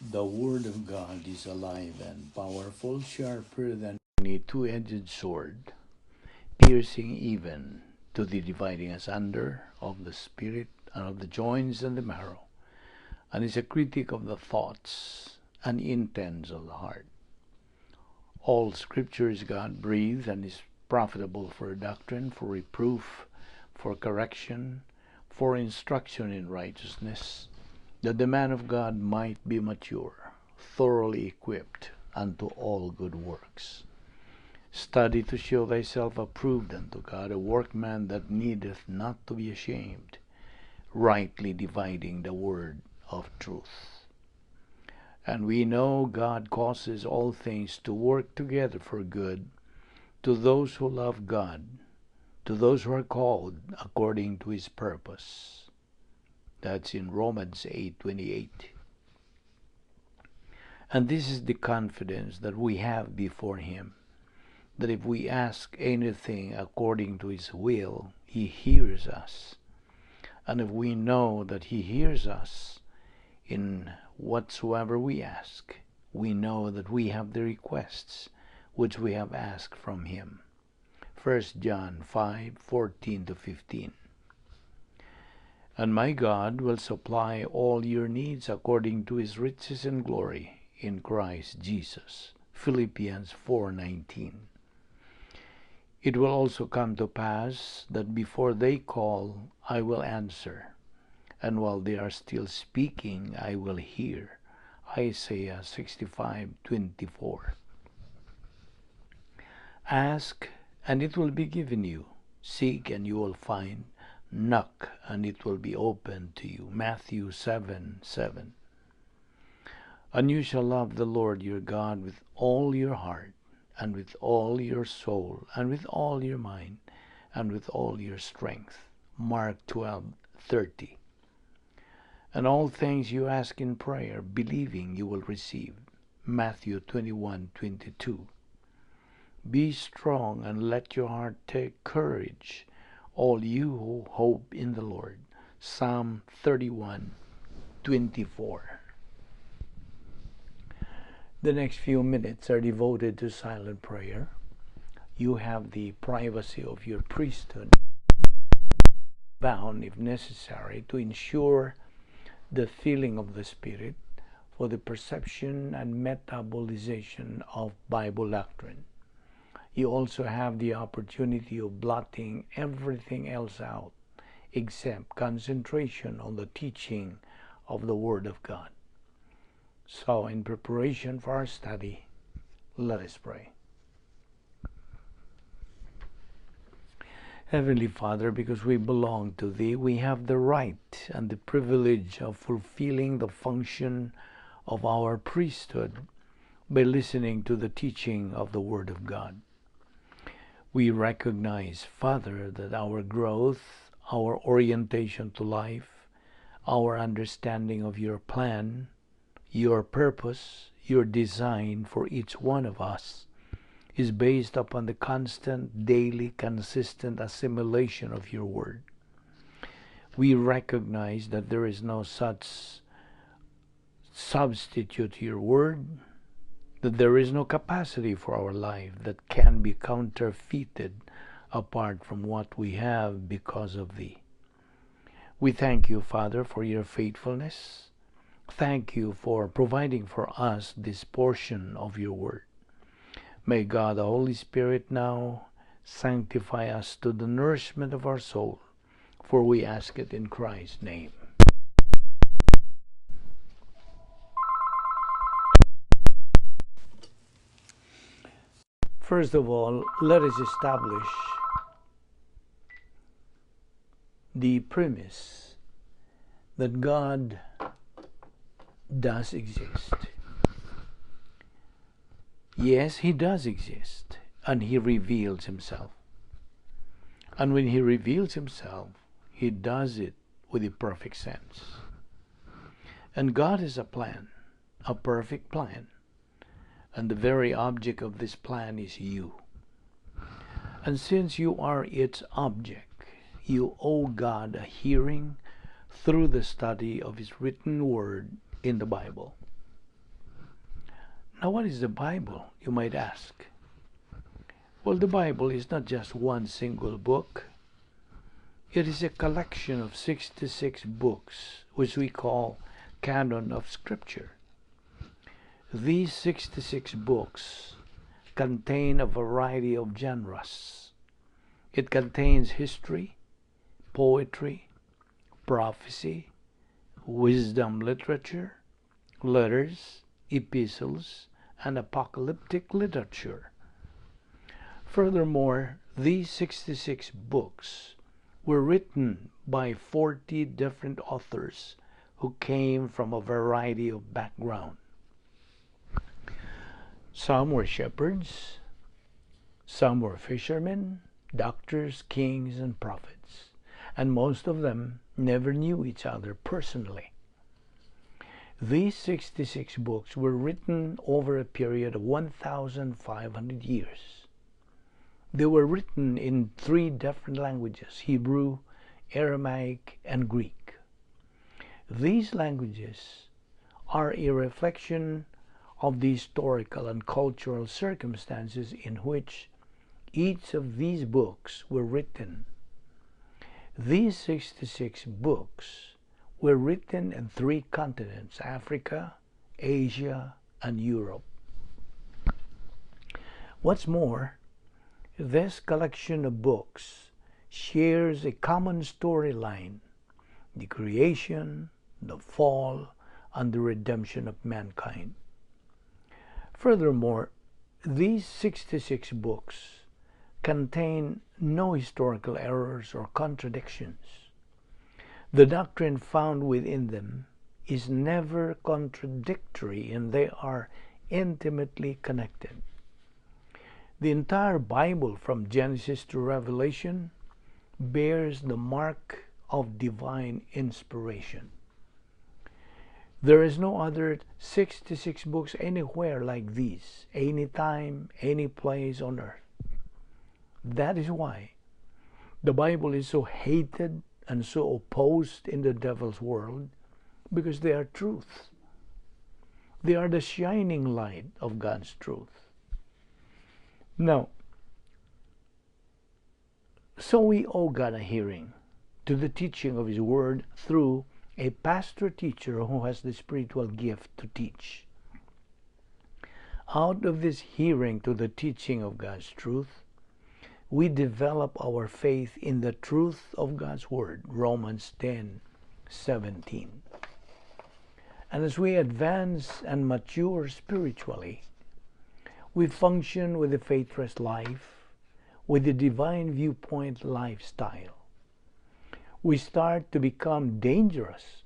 The Word of God is alive and powerful, sharper than any two-edged sword, piercing even to the dividing asunder of the spirit and of the joints and the marrow, and is a critic of the thoughts and intents of the heart. All Scripture is God-breathed and is profitable for doctrine, for reproof, for correction, for instruction in righteousness, that the man of God might be mature, thoroughly equipped unto all good works. Study to show thyself approved unto God, a workman that needeth not to be ashamed, rightly dividing the word of truth. And we know God causes all things to work together for good to those who love God, to those who are called according to his purpose. That's in Romans 8:28. And this is the confidence that we have before him, that if we ask anything according to his will, he hears us. And if we know that he hears us in whatsoever we ask, we know that we have the requests which we have asked from him. 1 John 5:14-15. And my God will supply all your needs according to his riches and glory in Christ Jesus. Philippians 4:19. It will also come to pass that before they call, I will answer, and while they are still speaking, I will hear. Isaiah 65:24. Ask, and it will be given you. Seek, and you will find. Knock, and it will be opened to you. Matthew 7:7. And you shall love the Lord your God with all your heart, and with all your soul, and with all your mind, and with all your strength. Mark 12:30. And all things you ask in prayer, believing you will receive. Matthew 21:22. Be strong and let your heart take courage, all you who hope in the Lord. Psalm 31:24. The next few minutes are devoted to silent prayer. You have the privacy of your priesthood, bound if necessary, to ensure the filling of the Spirit for the perception and metabolization of Bible doctrine. You also have the opportunity of blotting everything else out except concentration on the teaching of the Word of God. So, in preparation for our study, let us pray. Heavenly Father, because we belong to Thee, we have the right and the privilege of fulfilling the function of our priesthood by listening to the teaching of the Word of God. We recognize, Father, that our growth, our orientation to life, our understanding of your plan, your purpose, your design for each one of us is based upon the constant, daily, consistent assimilation of your word. We recognize that there is no such substitute to your word, that there is no capacity for our life that can be counterfeited apart from what we have because of thee. We thank you, Father, for your faithfulness. Thank you for providing for us this portion of your word. May God, the Holy Spirit, now sanctify us to the nourishment of our soul, for we ask it in Christ's name. First of all, let us establish the premise that God does exist. Yes, he does exist, and he reveals himself. And when he reveals himself, he does it with a perfect sense. And God has a plan, a perfect plan. And the very object of this plan is you. And since you are its object, you owe God a hearing through the study of his written word in the Bible. Now, what is the Bible, you might ask? Well, the Bible is not just one single book. It is a collection of 66 books, which we call canon of Scripture. These 66 books contain a variety of genres. It contains history, poetry, prophecy, wisdom literature, letters, epistles, and apocalyptic literature. Furthermore, these 66 books were written by 40 different authors who came from a variety of backgrounds. Some were shepherds, some were fishermen, doctors, kings, and prophets, and most of them never knew each other personally. These 66 books were written over a period of 1,500 years. They were written in 3 different languages: Hebrew, Aramaic, and Greek. These languages are a reflection of the historical and cultural circumstances in which each of these books were written. These 66 books were written in 3 continents: Africa, Asia, and Europe. What's more, this collection of books shares a common storyline: the creation, the fall, and the redemption of mankind. Furthermore, these 66 books contain no historical errors or contradictions. The doctrine found within them is never contradictory, and they are intimately connected. The entire Bible, from Genesis to Revelation, bears the mark of divine inspiration. There is no other 66 books anywhere like these, anytime, any place on earth. That is why the Bible is so hated and so opposed in the devil's world, because they are truth. They are the shining light of God's truth. Now, so we owe God a hearing to the teaching of His Word through a pastor-teacher who has the spiritual gift to teach. Out of this hearing to the teaching of God's truth, we develop our faith in the truth of God's Word, Romans 10:17. And as we advance and mature spiritually, we function with the faith-rest life, with the divine viewpoint lifestyle. We start to become dangerous.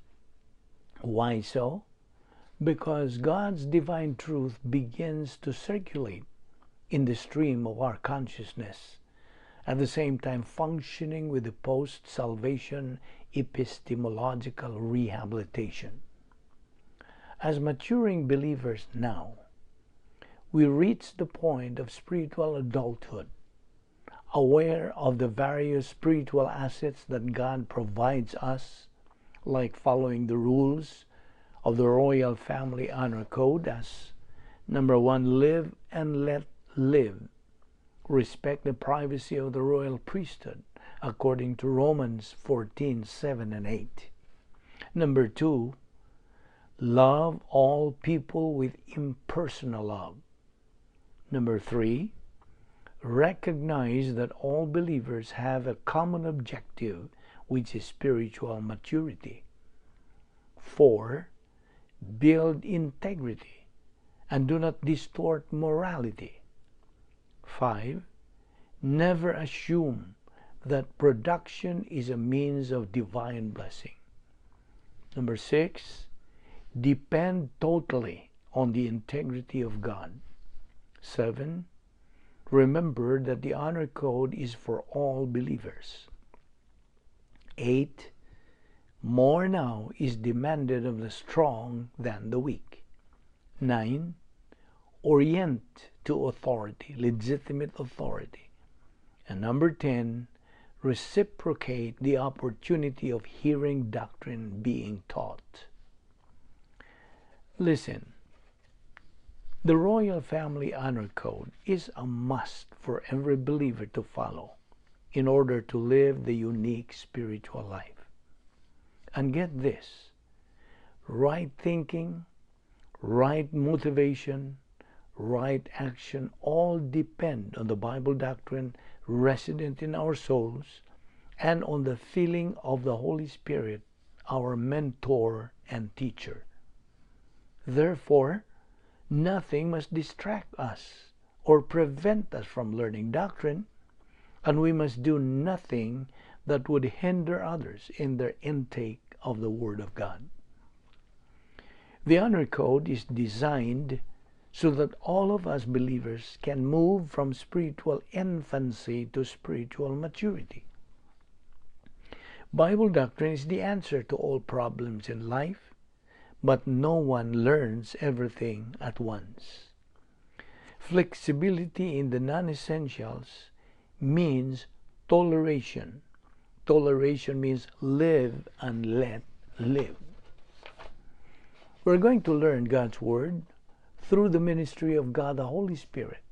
Why so? Because God's divine truth begins to circulate in the stream of our consciousness, at the same time functioning with the post-salvation epistemological rehabilitation. As maturing believers now, we reach the point of spiritual adulthood, aware of the various spiritual assets that God provides us, like following the rules of the royal family honor code as, number 1, live and let live. Respect the privacy of the royal priesthood, according to Romans 14:7 and 8. Number 2, love all people with impersonal love. Number 3, recognize that all believers have a common objective, which is spiritual maturity. 4, build integrity and do not distort morality. 5, never assume that production is a means of divine blessing. Number 6, depend totally on the integrity of God. 7, remember that the honor code is for all believers. 8, more now is demanded of the strong than the weak. 9, orient to authority, legitimate authority. And number 10, reciprocate the opportunity of hearing doctrine being taught. Listen, The Royal Family Honor Code is a must for every believer to follow in order to live the unique spiritual life. And get this, right thinking, right motivation, right action all depend on the Bible doctrine resident in our souls and on the filling of the Holy Spirit, our mentor and teacher. Therefore, nothing must distract us or prevent us from learning doctrine, and we must do nothing that would hinder others in their intake of the Word of God. The Honor Code is designed so that all of us believers can move from spiritual infancy to spiritual maturity. Bible doctrine is the answer to all problems in life, but no one learns everything at once. Flexibility in the non-essentials means toleration. Toleration means live and let live. We're going to learn God's Word through the ministry of God the Holy Spirit,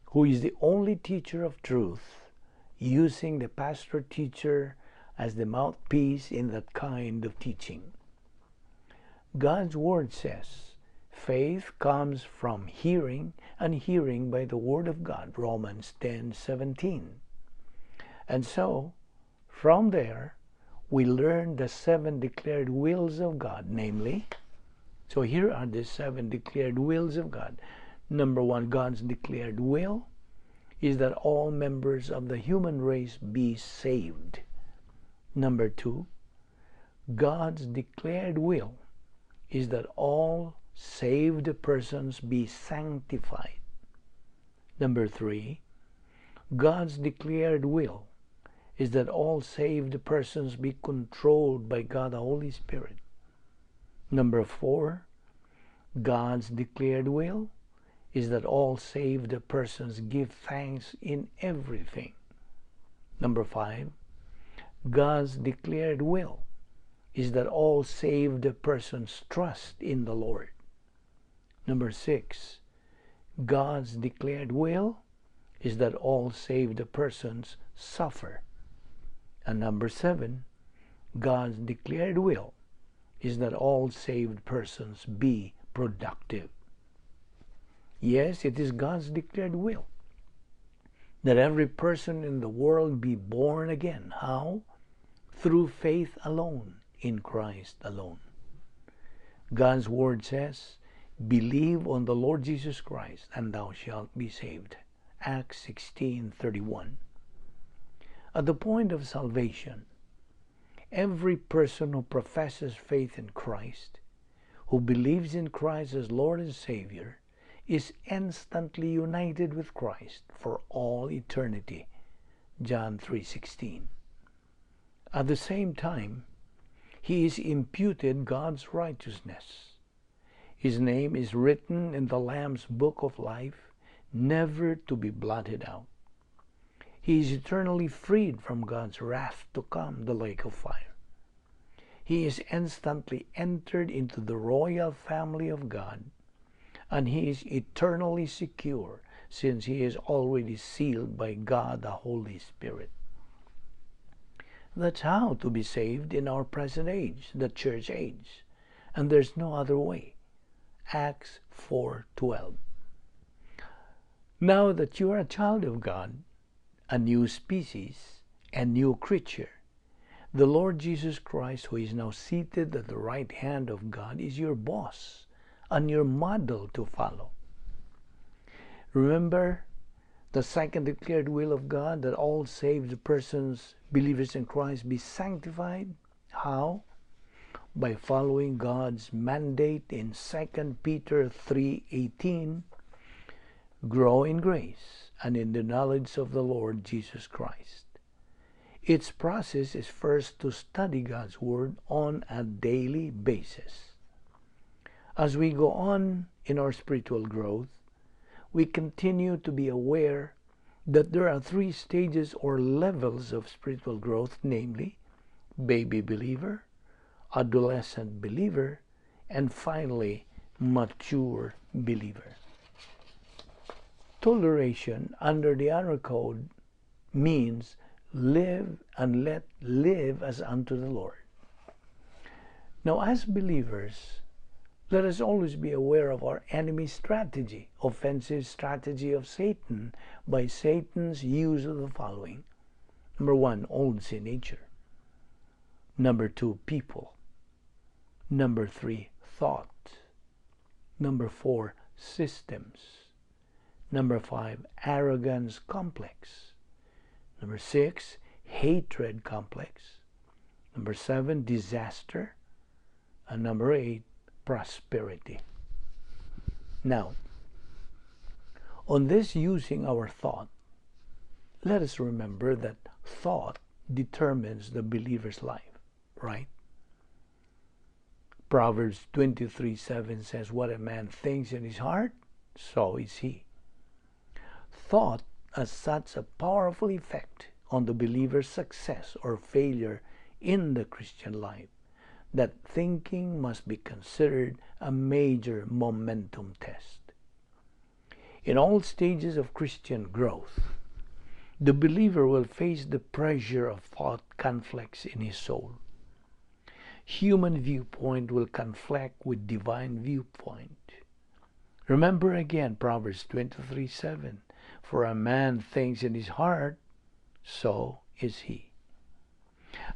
who is the only teacher of truth, using the pastor-teacher as the mouthpiece in that kind of teaching. God's Word says, faith comes from hearing, and hearing by the Word of God, Romans 10:17. And so, from there, we learn the 7 declared wills of God, namely, so here are the 7 declared wills of God. Number 1, God's declared will is that all members of the human race be saved. Number 2, God's declared will is that all saved persons be sanctified. Number 3, God's declared will is that all saved persons be controlled by God the Holy Spirit. Number 4, God's declared will is that all saved persons give thanks in everything. Number 5, God's declared will is that all saved persons trust in the Lord. Number 6, God's declared will is that all saved persons suffer. And number 7, God's declared will is that all saved persons be productive. Yes, it is God's declared will that every person in the world be born again. How? Through faith alone, in Christ alone. God's Word says, believe on the Lord Jesus Christ, and thou shalt be saved. Acts 16:31. At the point of salvation, every person who professes faith in Christ, who believes in Christ as Lord and Savior, is instantly united with Christ for all eternity. John 3:16. At the same time, he is imputed God's righteousness. His name is written in the Lamb's book of life, never to be blotted out. He is eternally freed from God's wrath to come, the lake of fire. He is instantly entered into the royal family of God, and he is eternally secure since he is already sealed by God the Holy Spirit. That's how to be saved in our present age, the church age, and there's no other way. Acts 4:12. Now that you are a child of God, a new species, a new creature, the Lord Jesus Christ, who is now seated at the right hand of God, is your boss and your model to follow. Remember the second declared will of God, that all saved persons, believers in Christ, be sanctified. How? By following God's mandate in 2 Peter 3:18, grow in grace and in the knowledge of the Lord Jesus Christ. Its process is first to study God's Word on a daily basis. As we go on in our spiritual growth, we continue to be aware that there are 3 stages or levels of spiritual growth, namely, baby believer, adolescent believer, and finally, mature believer. toleration under the honor code means live and let live as unto the Lord. Now, as believers, let us always be aware of our enemy's strategy, offensive strategy of Satan, by Satan's use of the following. Number 1, old sin nature. Number 2, people. Number 3, thought. Number 4, systems. Number 5, arrogance complex. Number 6, hatred complex. Number 7, disaster. And number 8, prosperity. Now, on this using our thought, let us remember that thought determines the believer's life, right? Proverbs 23:7 says, what a man thinks in his heart, so is he. Thought has such a powerful effect on the believer's success or failure in the Christian life that thinking must be considered a major momentum test. In all stages of Christian growth, the believer will face the pressure of thought conflicts in his soul. Human viewpoint will conflict with divine viewpoint. Remember again Proverbs 23:7, for a man thinks in his heart, so is he.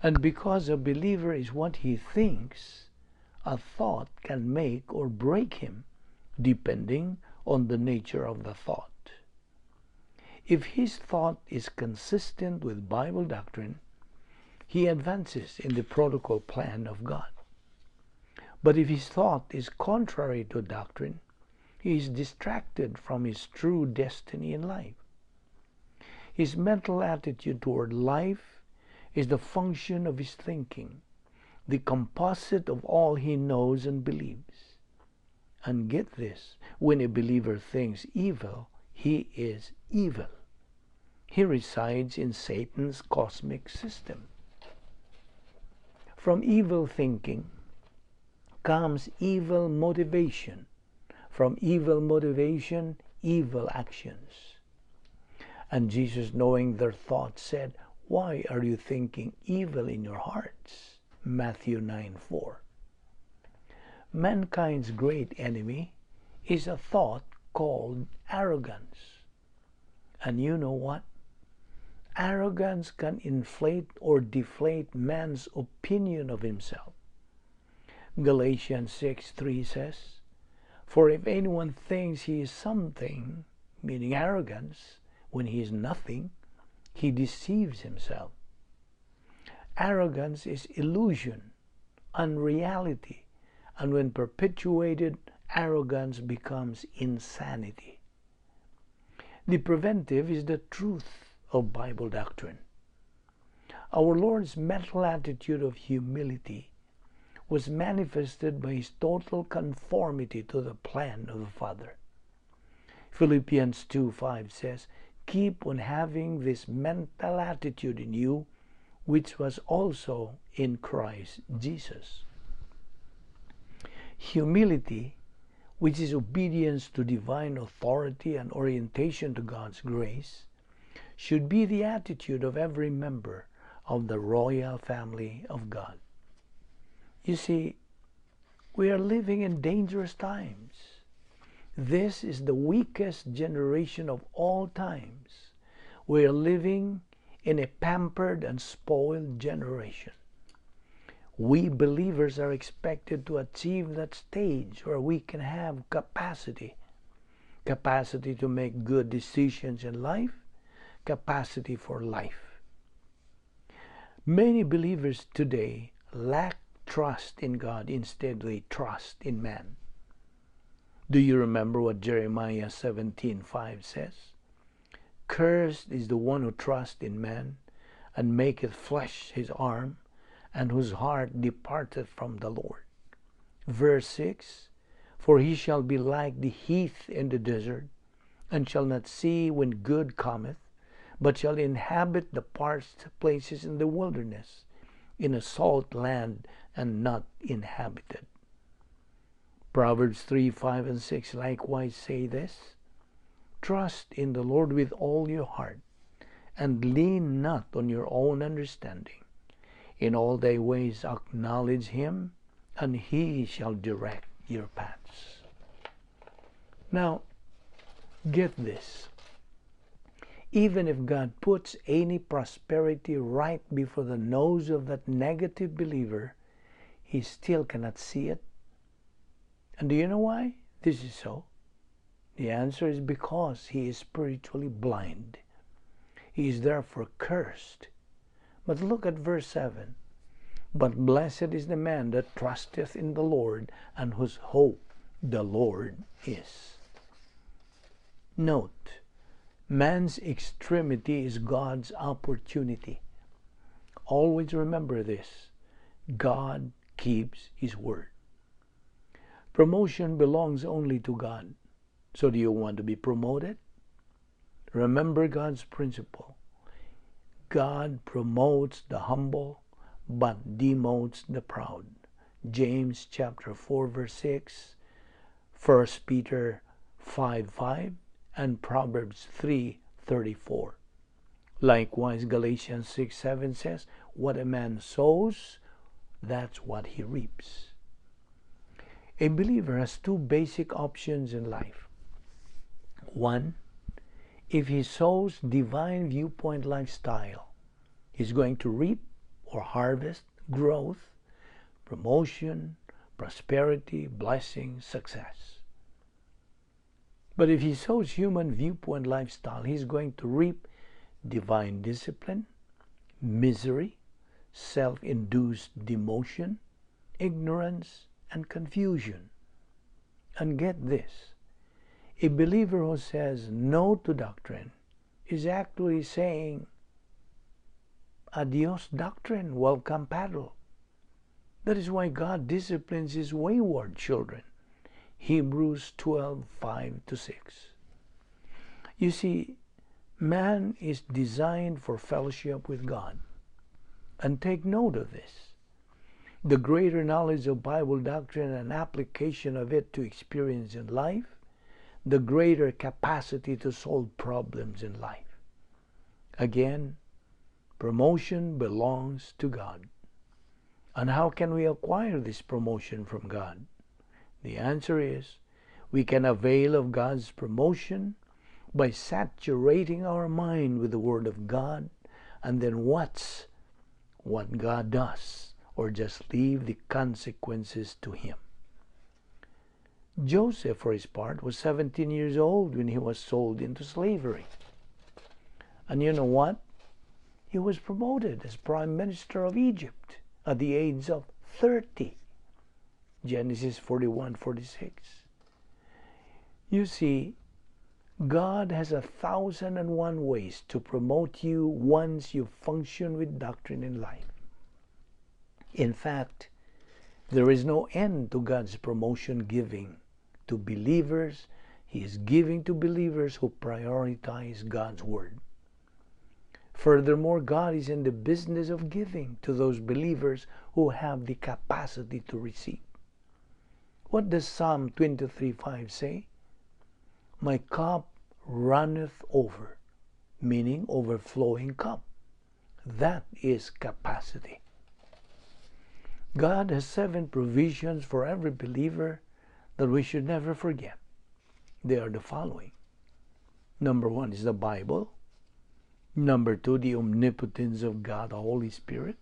And because a believer is what he thinks, a thought can make or break him, depending on the nature of the thought. If his thought is consistent with Bible doctrine, he advances in the protocol plan of God. But if his thought is contrary to doctrine, he is distracted from his true destiny in life. His mental attitude toward life is the function of his thinking, the composite of all he knows and believes. And get this, when a believer thinks evil, he is evil. He resides in Satan's cosmic system. From evil thinking comes evil motivation. From evil motivation, evil actions. And Jesus, knowing their thoughts, said, why are you thinking evil in your hearts? Matthew 9:4. Mankind's great enemy is a thought called arrogance. And you know what? Arrogance can inflate or deflate man's opinion of himself. Galatians 6:3 says, for if anyone thinks he is something, meaning arrogance, when he is nothing, he deceives himself. Arrogance is illusion, unreality, and when perpetuated, arrogance becomes insanity. The preventive is the truth of Bible doctrine. Our Lord's mental attitude of humility was manifested by his total conformity to the plan of the Father. Philippians 2:5 says, keep on having this mental attitude in you, which was also in Christ Jesus. Humility, which is obedience to divine authority and orientation to God's grace, should be the attitude of every member of the royal family of God. You see, we are living in dangerous times. This is the weakest generation of all times. We are living in a pampered and spoiled generation. We believers are expected to achieve that stage where we can have capacity to make good decisions in life, capacity for life. Many believers today lack trust in God. Instead, they trust in man. Do you remember what Jeremiah 17:5 says? Cursed is the one who trusts in man, and maketh flesh his arm, and whose heart departeth from the Lord. Verse 6, for he shall be like the heath in the desert, and shall not see when good cometh, but shall inhabit the parched places in the wilderness, in a salt land and not inhabited. Proverbs 3:5 and 6 likewise say this, trust in the Lord with all your heart, and lean not on your own understanding. In all thy ways acknowledge Him, and He shall direct your paths. Now, get this. Even if God puts any prosperity right before the nose of that negative believer, he still cannot see it. And do you know why this is so? The answer is because he is spiritually blind. He is therefore cursed. But look at verse 7. But blessed is the man that trusteth in the Lord, and whose hope the Lord is. Note, man's extremity is God's opportunity. Always remember this. God keeps His word. Promotion belongs only to God. So do you want to be promoted? Remember God's principle. God promotes the humble, but demotes the proud. James chapter 4 verse 6, 1 Peter 5:5, and Proverbs 3:34. Likewise, Galatians 6:7 says, what a man sows, that's what he reaps. A believer has two basic options in life. One, if he sows divine viewpoint lifestyle, he's going to reap or harvest growth, promotion, prosperity, blessing, success. But if he sows human viewpoint lifestyle, he's going to reap divine discipline, misery, self-induced demotion, ignorance, and confusion. And get this, a believer who says no to doctrine is actually saying, adios doctrine, welcome paddle. That is why God disciplines His wayward children. Hebrews 12:5-6. You see, man is designed for fellowship with God. And take note of this. The greater knowledge of Bible doctrine and application of it to experience in life, the greater capacity to solve problems in life. Again, promotion belongs to God. And how can we acquire this promotion from God? The answer is, we can avail of God's promotion by saturating our mind with the Word of God, and then watch what God does, or just leave the consequences to Him. Joseph, for his part, was 17 years old when he was sold into slavery. And you know what? He was promoted as Prime Minister of Egypt at the age of 30. Genesis 41:46. You see, God has 1,001 ways to promote you once you function with doctrine in life. In fact, there is no end to God's promotion giving to believers. He is giving to believers who prioritize God's Word. Furthermore, God is in the business of giving to those believers who have the capacity to receive. What does Psalm 23:5 say? My cup runneth over, meaning overflowing cup. That is capacity. God has 7 provisions for every believer that we should never forget. They are the following. Number 1 is the Bible. Number 2, the omnipotence of God, the Holy Spirit.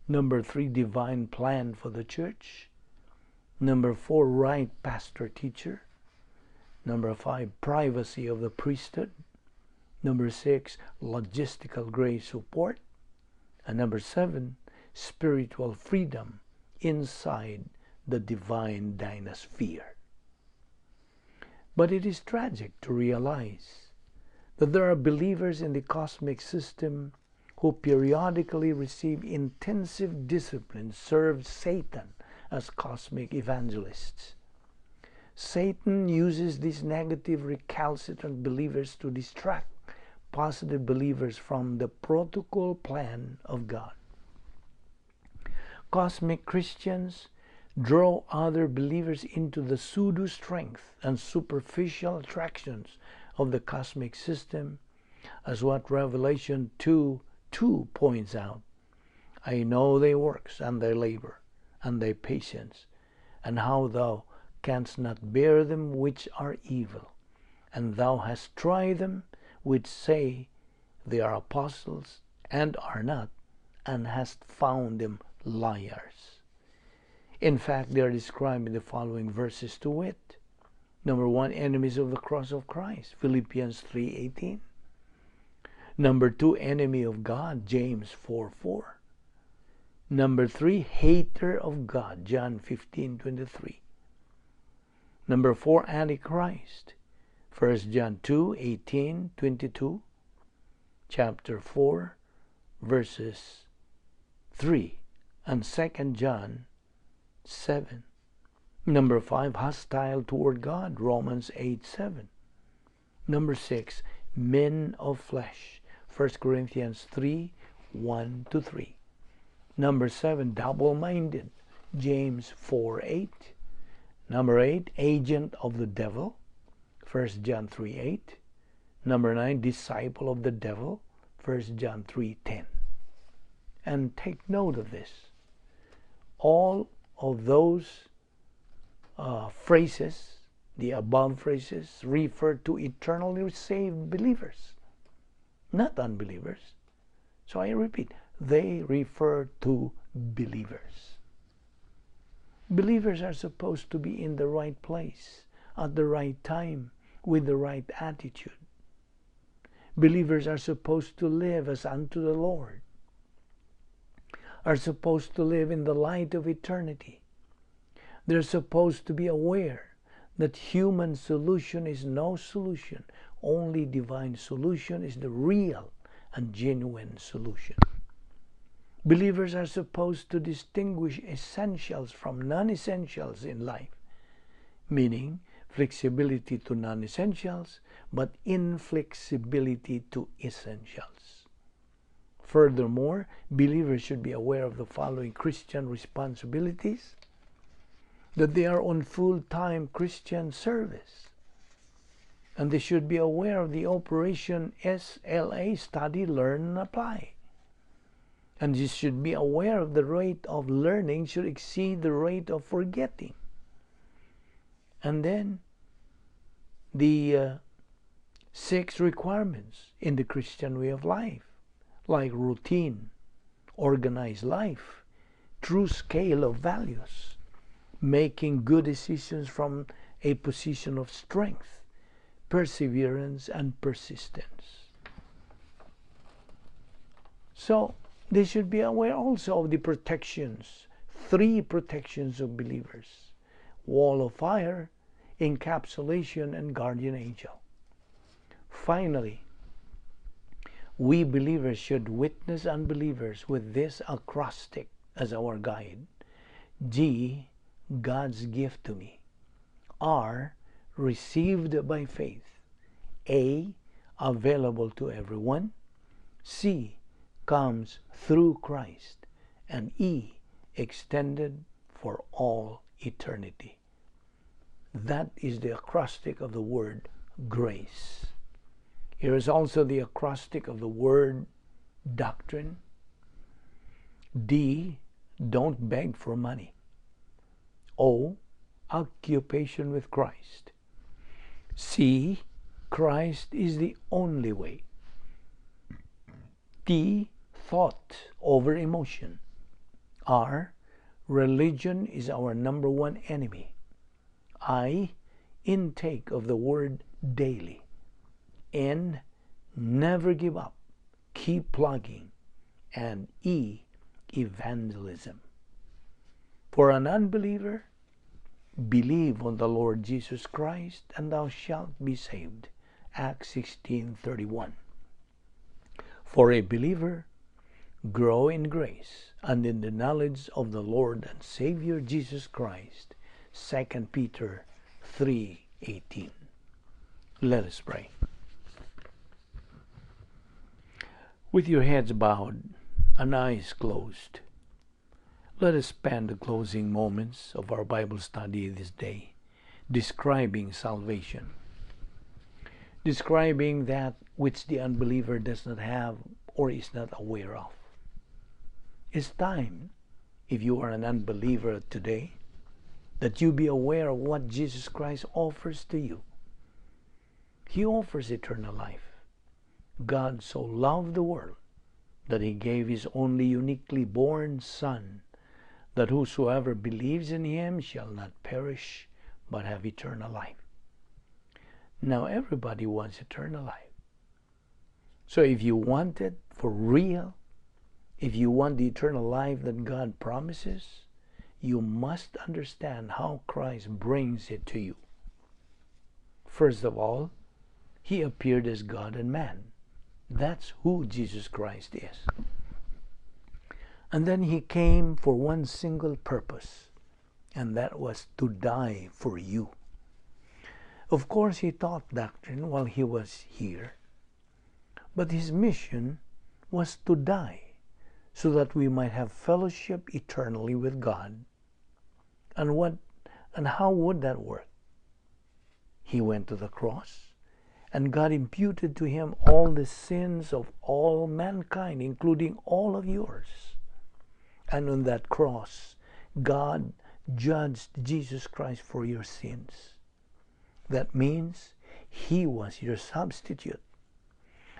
Number 3, divine plan for the church. Number 4, right pastor-teacher. Number 5, privacy of the priesthood. Number 6, logistical grace support. And number 7, spiritual freedom inside the divine dynasphere. But it is tragic to realize that there are believers in the cosmic system who periodically receive intensive discipline, serve Satan as cosmic evangelists. Satan uses these negative, recalcitrant believers to distract positive believers from the protocol plan of God. Cosmic Christians draw other believers into the pseudo strength and superficial attractions of the cosmic system, as what Revelation 2:2 points out. I know thy works and thy labor and thy patience, and how thou canst not bear them which are evil, and thou hast tried them which say they are apostles and are not, and hast found them liars. In fact, they are described in the following verses to wit. Number 1, enemies of the cross of Christ, Philippians 3:18. Number 2, enemy of God, James 4:4. Number 3, hater of God, John 15:23. Number 4, Antichrist, 1 John 2:18-22, chapter 4, verses 3, and 2 John 7. Number 5, hostile toward God, Romans 8:7. Number 6, men of flesh, 1 Corinthians 3:1-3. Number 7, double-minded, James 4:8. Number 8, agent of the devil, 1 John 3:8. Number 9, disciple of the devil, 1 John 3:10. And take note of this. All of those phrases, the above phrases, refer to eternally saved believers, not unbelievers. So I repeat, they refer to believers. Believers are supposed to be in the right place, at the right time, with the right attitude. Believers are supposed to live as unto the Lord, are supposed to live in the light of eternity. They're supposed to be aware that human solution is no solution. Only divine solution is the real and genuine solution. Believers are supposed to distinguish essentials from non-essentials in life, meaning flexibility to non-essentials, but inflexibility to essentials. Furthermore, believers should be aware of the following Christian responsibilities: that they are on full-time Christian service, and they should be aware of the Operation SLA, study, learn, and apply. And they should be aware of the rate of learning should exceed the rate of forgetting. And then the 6 requirements in the Christian way of life, like routine, organized life, true scale of values, making good decisions from a position of strength, perseverance, and persistence. So they should be aware also of the protections, 3 protections of believers: wall of fire, encapsulation, and guardian angel. Finally, we believers should witness unbelievers with this acrostic as our guide: G, God's gift to me; R, received by faith; A, available to everyone; C, comes through Christ; and E, extended for all eternity. That is the acrostic of the word grace. Here is also the acrostic of the word doctrine. D, don't beg for money. O, occupation with Christ. C, Christ is the only way. T, thought over emotion. R, religion is our number 1 enemy. I, intake of the word daily. N, never give up, keep plugging. And E, evangelism. For an unbeliever, believe on the Lord Jesus Christ, and thou shalt be saved. Acts 16:31. For a believer, grow in grace and in the knowledge of the Lord and Savior Jesus Christ. 2 Peter 3:18. Let us pray. With your heads bowed and eyes closed, let us spend the closing moments of our Bible study this day describing salvation. describing that which the unbeliever does not have or is not aware of. It's time, if you are an unbeliever today, that you be aware of what Jesus Christ offers to you. He offers eternal life. God so loved the world that He gave His only uniquely born Son, that whosoever believes in Him shall not perish, but have eternal life. Now everybody wants eternal life. So if you want it for real, if you want the eternal life that God promises, you must understand how Christ brings it to you. First of all, He appeared as God and man. That's who Jesus Christ is. And then He came for one single purpose, and that was to die for you. Of course, He taught doctrine while He was here, but His mission was to die so that we might have fellowship eternally with God. And how would that work? He went to the cross, and God imputed to Him all the sins of all mankind, including all of yours. And on that cross, God judged Jesus Christ for your sins. That means He was your substitute.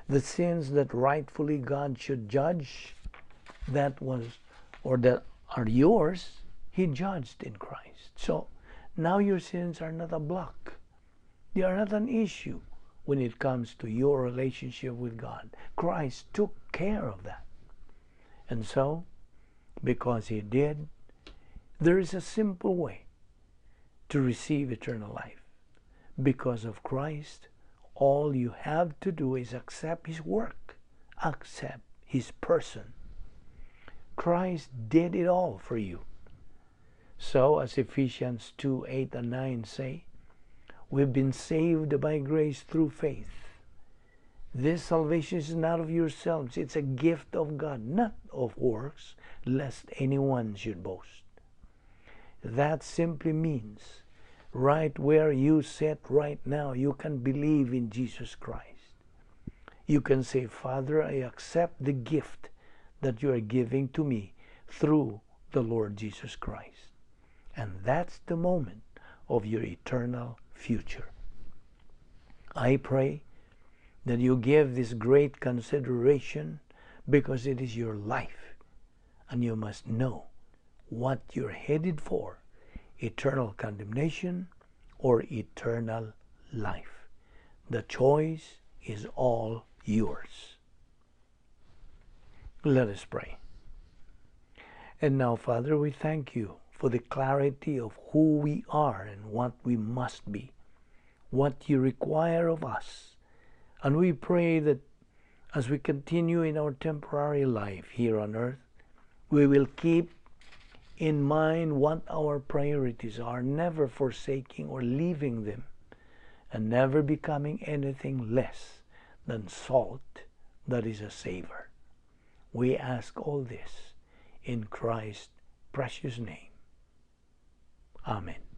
The sins that rightfully God should judge, that are yours, He judged in Christ. So now your sins are not a block. They are not an issue when it comes to your relationship with God. Christ took care of that. And so, because He did, there is a simple way to receive eternal life. Because of Christ, all you have to do is accept His work, accept His person. Christ did it all for you. So, as Ephesians 2, 8 and 9 say, we've been saved by grace through faith. This salvation is not of yourselves. It's a gift of God, not of works, lest anyone should boast. That simply means, right where you sit right now, you can believe in Jesus Christ. You can say, Father, I accept the gift that you are giving to me through the Lord Jesus Christ. And that's the moment of your eternal future. I pray that you give this great consideration because it is your life, and you must know what you're headed for, eternal condemnation or eternal life. The choice is all yours. Let us pray. And now, Father, we thank you for the clarity of who we are and what we must be, what you require of us. And we pray that as we continue in our temporary life here on earth, we will keep in mind what our priorities are, never forsaking or leaving them, and never becoming anything less than salt that is a savor. We ask all this in Christ's precious name. Amen.